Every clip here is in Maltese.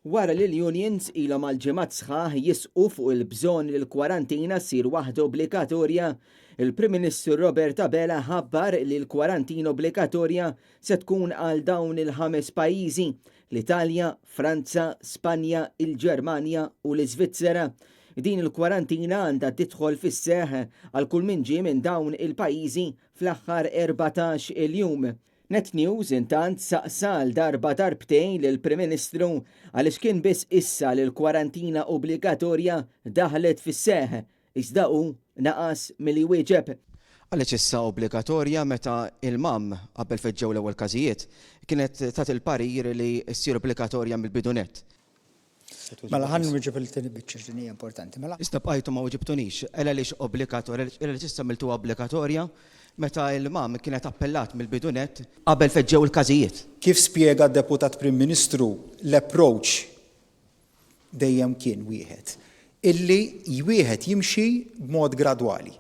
Wara li l-unions ilhom għal ġimgħat sħaħ jisqu fuq il-bżonn li l-kwarantina ssir waħda obbligatorja, il-Prim Ministru Robert Abela ħabbar li l-kwarantina obbligatorja se tkun għal dawn il-5 pajjiżi: l-Italja, Franza, Spanja, il-Ġermanja u l-Iżvizzera. Din il-kwarantina għandha tidħol fis-seħħ għal kull min ġie minn dawn il-pajjiżi fl-aħħar 14 il-jum. Net News intant saqsa għal darbtejn lill-Prim Ministru għaliex kien biss issa li l-kwarantina obbligatorja daħlet fis-seħħ, iżda hu naqas milli wieġeb. Għaliex issa obbligatorja meta il-mam qabel feġġew l-ewwel każijiet kienet tat il-parir li ssir obbligatorja mill-bidunet. Mela ħan nirġeb il-tieni biċċa li hija importanti. Mela. Issa bqajtu ma weġibtunix, ela għaliex obbligatorja, ela issa miltu obbligatorja meta il-mam kienet appellat mill-bidunet qabel feġġew il-każijiet. Kif spjega d-Deputat Prim Ministru l-approach dejjem kien wieħed illi wieħed jimxi b'mod gradwali.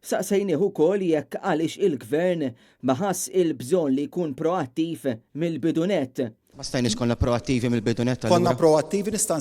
Saqsejnieh ukoll jekk għaliex il-Gvern ma ħass il-bżonn li jkun proattiv mill-bidunet. Ma stajniex konna proattivi mill-bidunet. Konna proattivi, nista'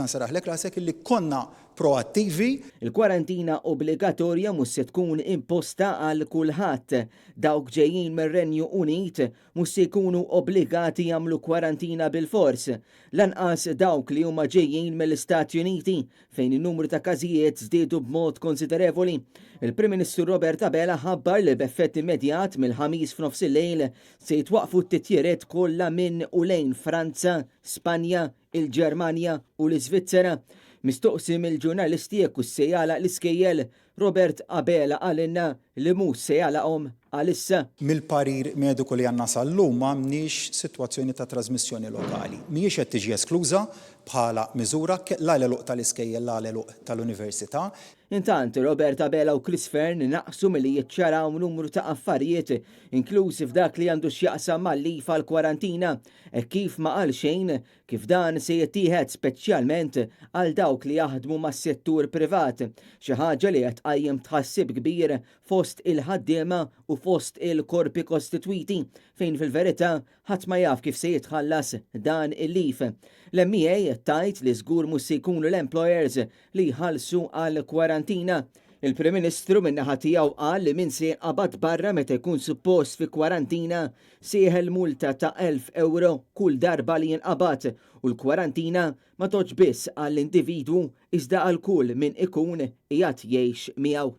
nseraħlek rasek illi konna proattivi. Il-kwarantina obbligatorja mhux se tkun imposta għal kulħadd. Dawk ġejjin mir-Renju Unit mhux se jkunu obbligati jagħmlu kwarantina bil-fors. Lanqas dawk li huma ġejjin mill-Istati Uniti fejn in-numru ta' każijiet żdiedu b'mod konsiderevoli. Il-Prim Ministru Robert Abela ħabbar li b'effett immedjat mill-ħamis f'nofs il-lejl se jitwaqfu t-titjiriet kollha minn u lejn Franza, Spanja, il-Ġermanja u l-Iżvizzera. Mistoqsi mill-ġurnalisti jekk se jagħlaq l-iskejjel, Robert Abela għalinna li mhux se jagħlaqhom għalissa. Mill-parir mediku li għandna sal-lum m'għandniex sitwazzjoni ta' trasmissjoni lokali. Mhijiex qed tiġi eskluża bħala miżura la l-eluq tal-iskejjel la l-eluq tal-Università. Intant, Robert Abela u Chris Fern naqsu milli jiċċaraw numru ta' affarijiet, inklużi f'dak li għandu x'jaqsam mal-lif għall-kwarantina, e kif ma qal xejn kif dan se jittieħed speċjalment għal dawk li jaħdmu mas-settur privat, xi ħaġa li qed tqajjem tħassib kbir fost il-ħaddiema u fost il-korpi kostitwiti fejn fil-verità ħadd ma jaf kif se jitħallas dan il-lif. L-MEA tajt li żgur mhux se jkunu l-employers li jħallsu għal kwarantina. Il-Prim Ministru min-naħa tiegħu qal li min se jinqabad barra meta jkun suppost fi kwarantina sieħel multa ta' 1,000 euro kull darba li jinqabad u l-kwarantina ma toġ biss għall-individwu iżda għal kull min ikun qiegħed jgħix miegħu.